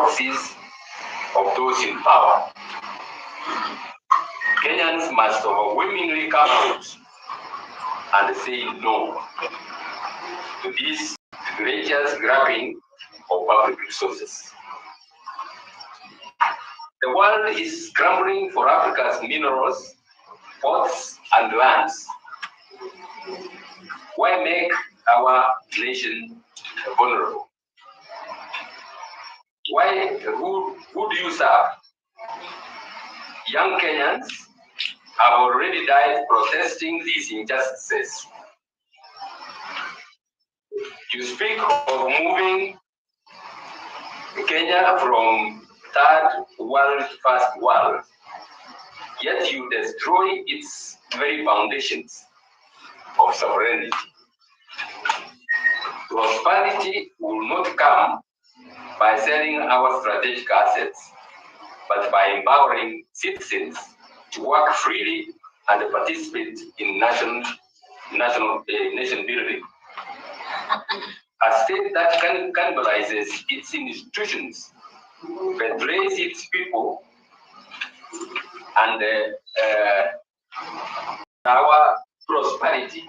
proxies of those in power. Kenyans must overwhelmingly come out and say no to this egregious grabbing of public resources. The world is scrambling for Africa's minerals, ports, and lands. Why make our nation vulnerable? Who do you serve? Young Kenyans have already died protesting these injustices. You speak of moving Kenya from third world to first world, yet you destroy its very foundations of sovereignty. Prosperity will not come by selling our strategic assets, but by empowering citizens to work freely and participate in nation building. A state that cannibalizes its institutions, betrays its people, and our prosperity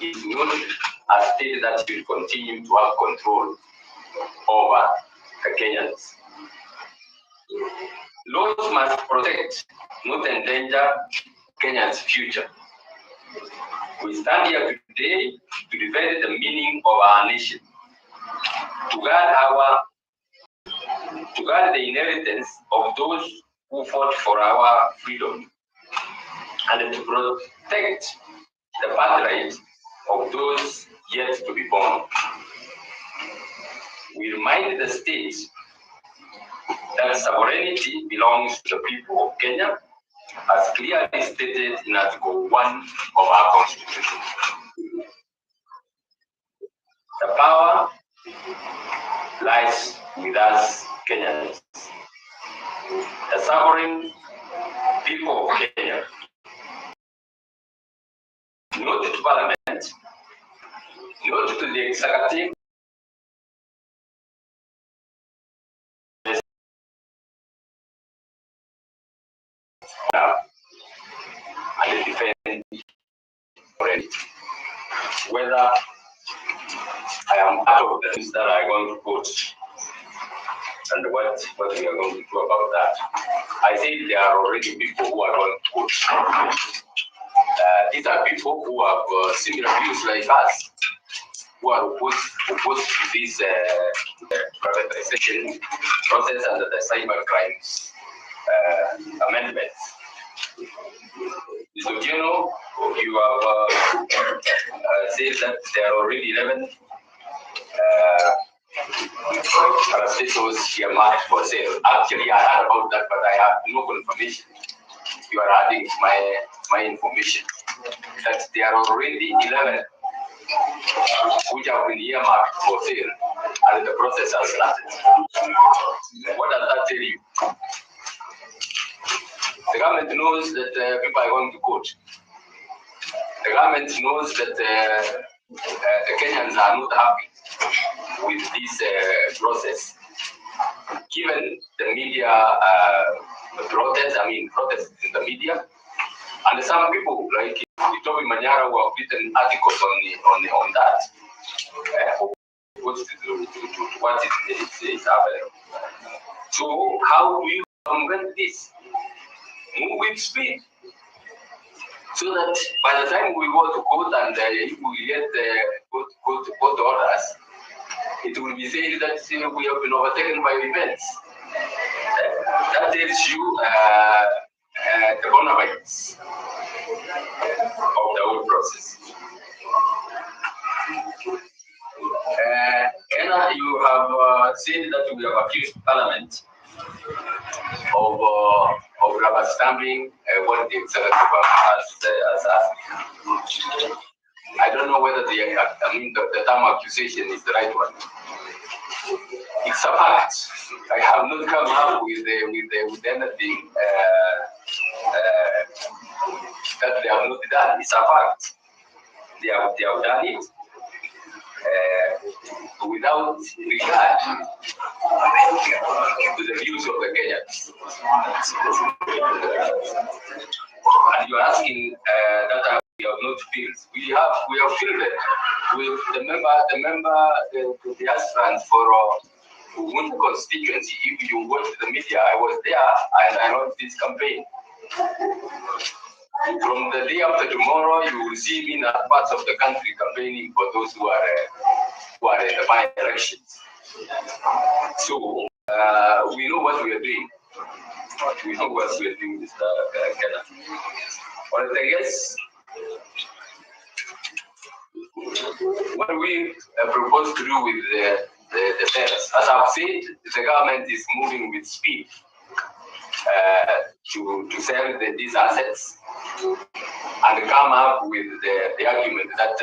is not a state that will continue to have control over the Kenyans. Laws must protect, not endanger Kenya's future. We stand here today to defend the meaning of our nation, to guard the inheritance of those who fought for our freedom, and to protect the birthright of those yet to be born. We remind the state that sovereignty belongs to the people of Kenya, as clearly stated in Article 1 of our Constitution. The power lies with us, Kenyans, the sovereign people of Kenya, not to Parliament, not to the executive, and defend sovereignty. Whether I am part of the things that are going to quote and what we are going to do about that. I think there are already people who are going to quote. These are people who have similar views like us, who are opposed to this privatization process and the cyber crimes amendments. Mr. General, you have said that there are already 11 parastatals earmarked for sale. Actually, I heard about that, but I have no confirmation. You are adding my information that there are already 11 which have been earmarked for sale, and the process has started. What does that tell you? The government knows that people are going to court. The government knows that the Kenyans are not happy with this process. Given the media protests in the media, and some people like Itobi Manyara who have written articles on that, opposed to what is happening. So how do you prevent this? Move with speed, so that by the time we go to court and we get court orders, it will be said that we have been overtaken by events. That tells you the vulnerabilities of the whole process. Anna, you have said that we have accused Parliament of rubber stamping what the executive has asked. I don't know whether the term accusation is the right one. It's a fact. I have not come up with anything that they have not done. It's a fact. They have done it. without regard to the views of the Kenyans. And you're asking that we have not filled. We have filled it with the aspirants for one constituency. If you watch the media, I was there and I watched this campaign. From the day after tomorrow, you will see me in other parts of the country campaigning for those who are in the by-elections. So we know what we are doing. We know what we are doing, Mr. Kenneth. But I guess what we propose to do with the fares, as I've said, the government is moving with speed to sell these assets and come up with the argument that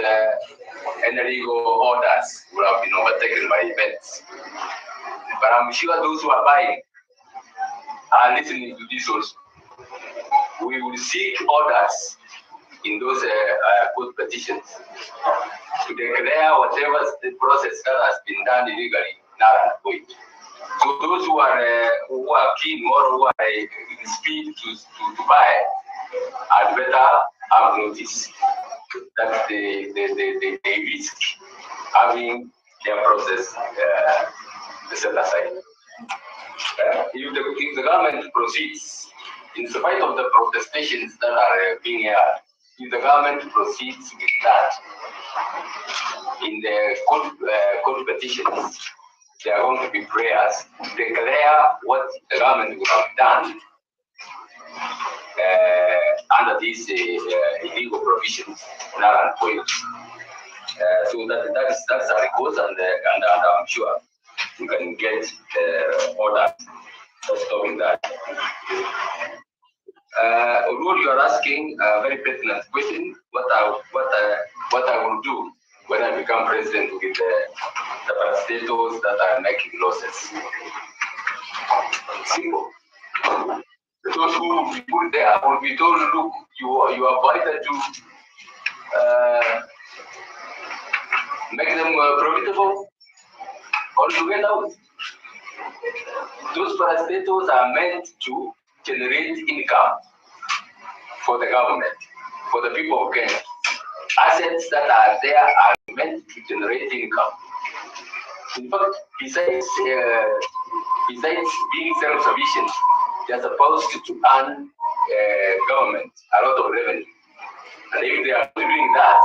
any legal orders would have been overtaken by events. But I'm sure those who are buying are listening to this also. We will seek orders in those court petitions to declare whatever the process that has been done illegally null and void. So those who are keen or who are in speed to buy had better have notice that they risk having their process set aside. If the government proceeds, in spite of the protestations that are being heard, if the government proceeds with that in the court petitions, there are going to be prayers to declare what the government would have done under these illegal provisions, null and void. So that's a request, and I'm sure you can get order for stopping that. Although you are asking a very pertinent question, what I will do when I become president with the parastatals that are making losses. Simple. Those who will be put there will be told, look, you are invited to make them profitable or to get out. Those parastatals are meant to generate income for the government, for the people of Kenya. Assets that are there are meant to generate income. In fact, besides being self-sufficient, they are supposed to earn government a lot of revenue. And if they are doing that,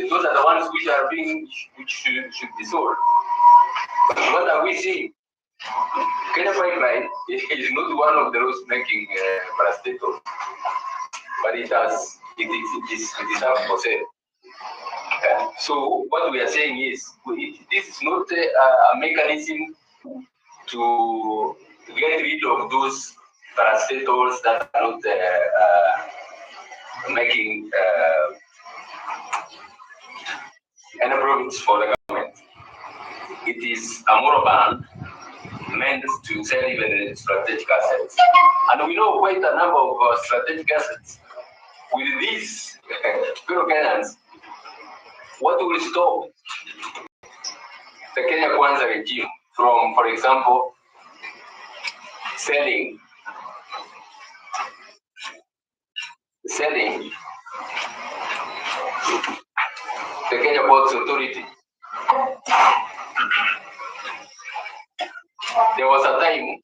those are the ones which should be sold. But what are we seeing? Kenya Pipeline is not one of those making parastatals, but it is up for sale. So what we are saying is, this is not a mechanism to get rid of those parastatals that are not making any profits for the government. It is a moral ban meant to sell even strategic assets. And we know quite a number of strategic assets. With these Kenyans, what will stop the Kenya Kwanza regime from, for example, selling the Kenya Ports Authority? There was a time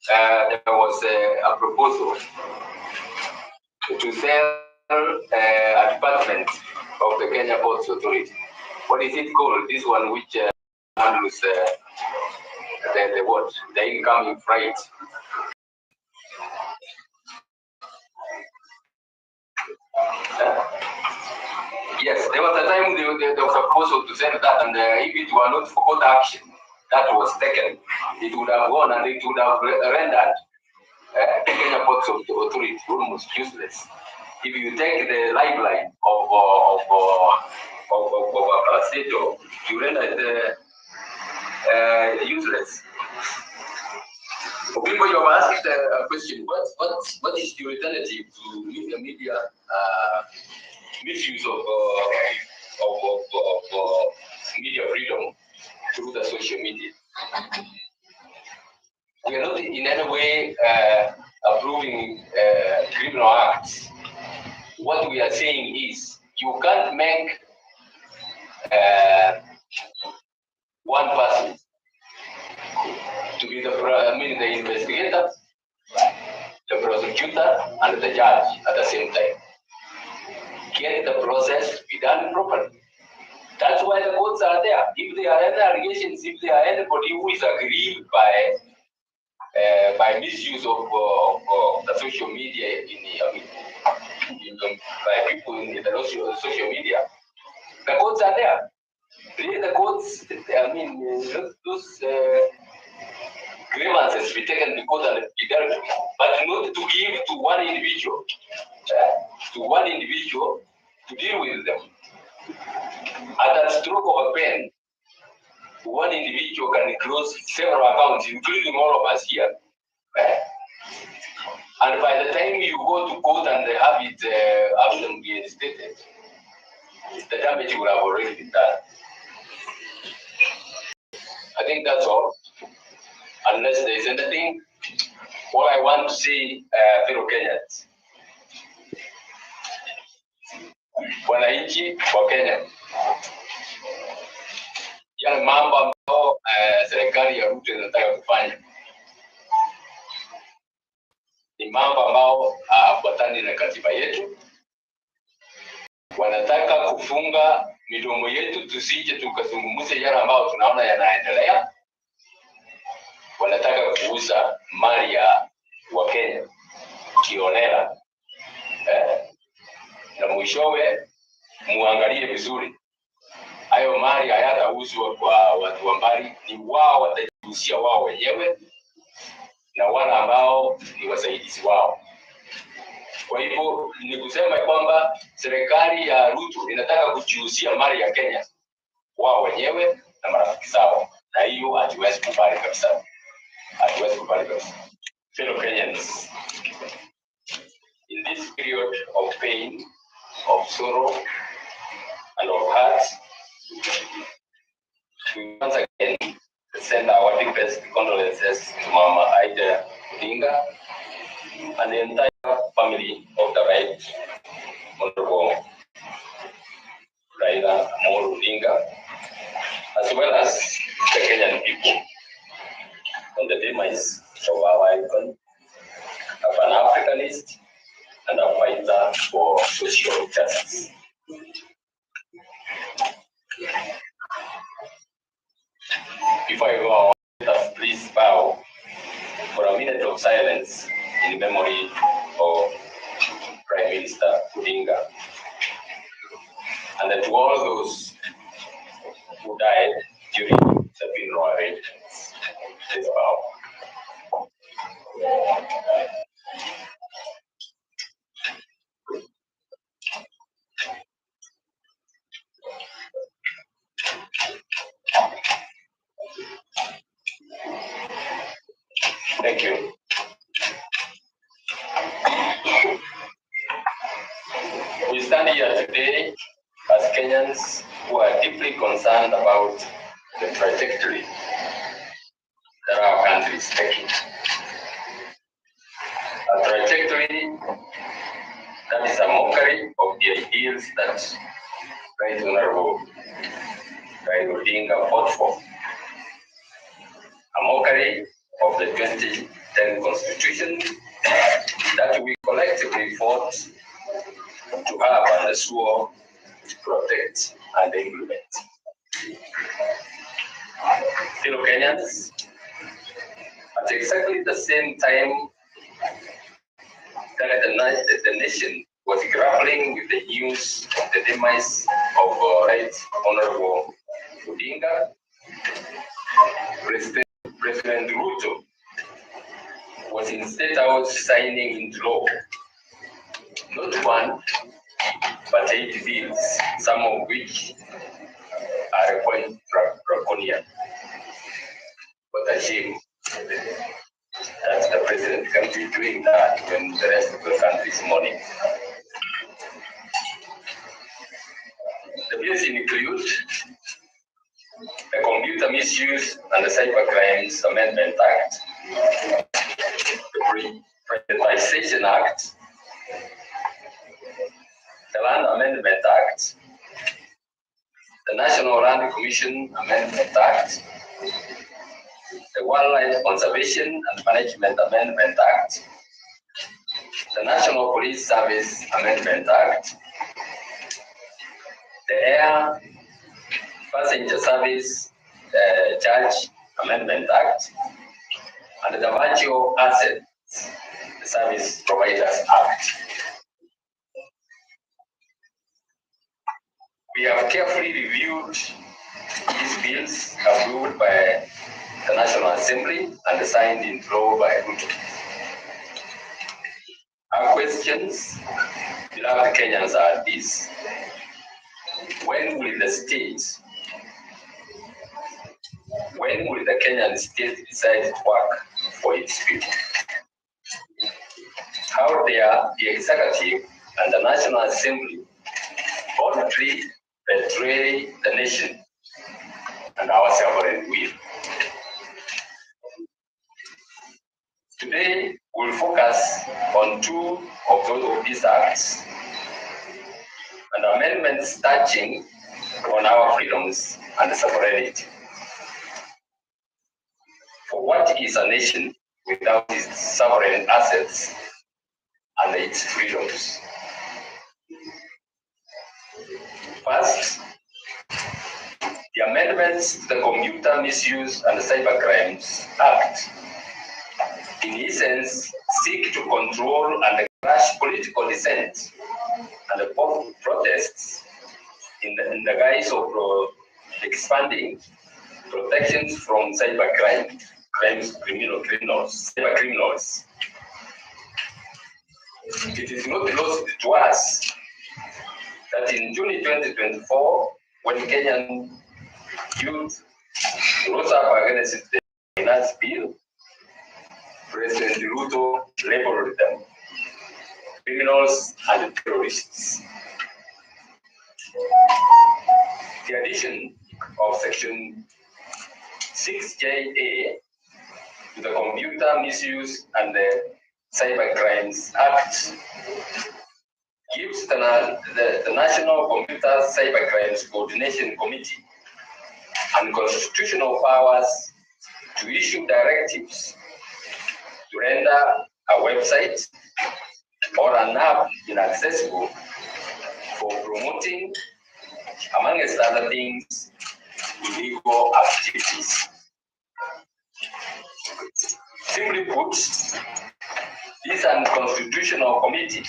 there was a proposal to sell a department of the Kenya Ports Authority. What is it called? This one which handles the incoming freight. Yes, there was a time there was a proposal to sell that, and if it were not for court action that was taken, it would have gone and it would have rendered the Kenya Ports Authority almost useless. If you take the lifeline of a parastatal, you render it useless. People, you have asked a question: what is the alternative to media misuse of media freedom through the social media. We are not in any way approving criminal acts. What we are saying is you can't make one person to be the investigator, the prosecutor, and the judge at the same time. Get the process be done properly. That's why the courts are there. If there are any allegations, if there are anybody who is aggrieved by misuse of the social media by people in the social media, the courts are there. The courts, those grievances be taken because and be dealt with, but not to give to one individual, to deal with them. At the stroke of a pen, one individual can close several accounts, including all of us here. And by the time you go to court and they have them reinstated, the damage will have already been done. I think that's all. Unless there is anything, all I want to say, fellow Kenyans, wananchi wa Kenya, yale mambo ambayo serikali ya Ruto inataka kufanya ni mambo ambayo hayafuatani na katiba yetu. Wanataka kufunga midomo yetu tusije tukazungumze yale ambayo tunaona yanaendelea. Wanataka kuuza mali ya Wakenya kiolela, na mwishowe muangalie vizuri, hayo mali hayatauzwa kwa watu wa mbali, ni wao watajiuzia wao wenyewe na wale ambao ni wasaidizi wao. Kwa hivyo ni kusema kwamba serikali ya Ruto inataka kujiuzia mali ya Kenya wao wenyewe na marafiki zao, na hiyo hatuwezi kubali kabisa. Fellow Kenyans, in this period of pain, of sorrow, and of hurt, we once again send our deepest condolences to Mama Aida Odinga and the entire family of the right Honorable Raila Amolo Odinga, as well as the Kenyan people, on the demise of our icon, of an Africanist and a fighter for social justice. Before I go on, let us please bow for a minute of silence in memory of Prime Minister Odinga and to all those who died during the funeral arrangements. Please bow. Thank you. We stand here today as Kenyans who are deeply concerned about the trajectory that our country is taking. A trajectory that is a mockery of the ideals that Right Honorable Raila Odinga fought for. A mockery of the 2010 Constitution that we collectively fought to have and swore to protect and implement. Fellow Kenyans, at exactly the same time that the nation was grappling with the news of the demise of Right Honorable Odinga, President Ruto was in State House signing into law not one, but 8 bills, some of which are quite draconian. What a shame that the president can be doing that when the rest of the country is mourning. The bills include the Computer Misuse and the Cyber Crimes Amendment Act, the Privatization Act, the Land Amendment Act, the National Land Commission Amendment Act, the Wildlife Conservation and Management Amendment Act, the National Police Service Amendment Act, the Air Passenger Service Charge Amendment Act, and the Virtual Asset Service Providers Act. We have carefully reviewed these bills approved by the National Assembly and signed into law by Ruto. Our questions, beloved Kenyans, are these. When will the Kenyan state decide to work for its people? How dare the executive and the National Assembly boldly betray the nation and our sovereign will? Today, we'll focus on two of these acts and amendments touching on our freedoms and sovereignty. For what is a nation without its sovereign assets and its freedoms? First, the amendments to the Computer Misuse and Cyber Crimes Act, in essence, seek to control and crush political dissent and protests in the guise of expanding protections from cyber criminals. It is not lost to us that in June 2024, when Kenyan youth rose up against the finance bill, President Ruto labeled them criminals and terrorists. The addition of Section 6JA to the Computer Misuse and the Cyber Crimes Act gives the National Computer Cyber Crimes Coordination Committee unconstitutional powers to issue directives to render a website or an app inaccessible for promoting, amongst other things, illegal activities. Simply put, this unconstitutional committee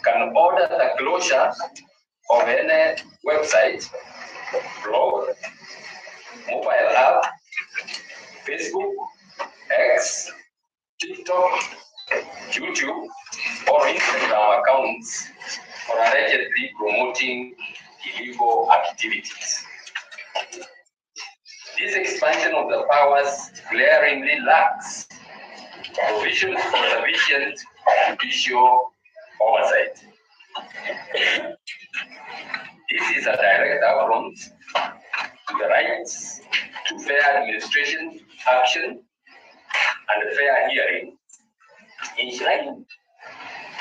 can order the closure of any website, blog, mobile app, Facebook, X, TikTok, YouTube, or Instagram accounts for allegedly promoting illegal activities. This expansion of the powers glaringly lacks provisions for sufficient judicial oversight. This is a direct affront to the rights to fair administration, action, and fair hearing enshrined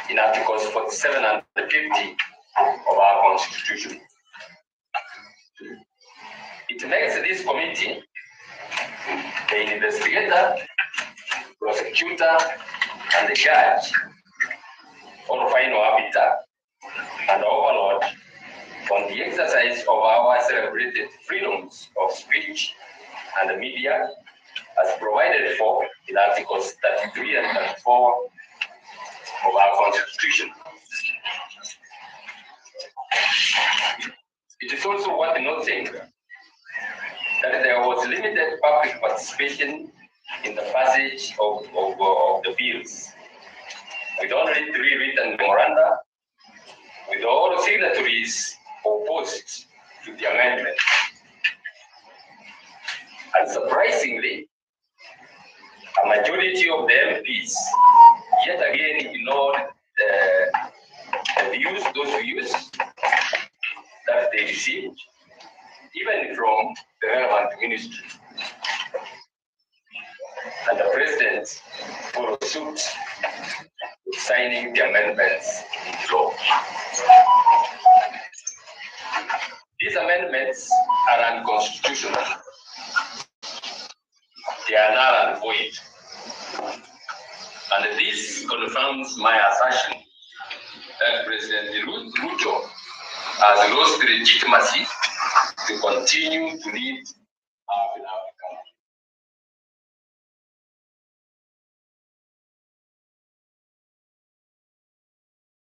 in Articles 47 and 50 of our Constitution. It makes this committee the investigator, prosecutor, and the judge, or final arbiter and overlord on the exercise of our celebrated freedoms of speech and the media as provided for in Articles 33 and 34 of our Constitution. It is also worth noting that there was limited public participation in the passage of the bills, with only 3 written memoranda, with all signatories opposed to the amendment. And surprisingly, a majority of the MPs yet again ignored those views that they received, even from the relevant ministry. And the president followed suit, signing the amendments into law. These amendments are unconstitutional. They are null and void. And this confirms my assertion that President Ruto has lost legitimacy to continue to lead our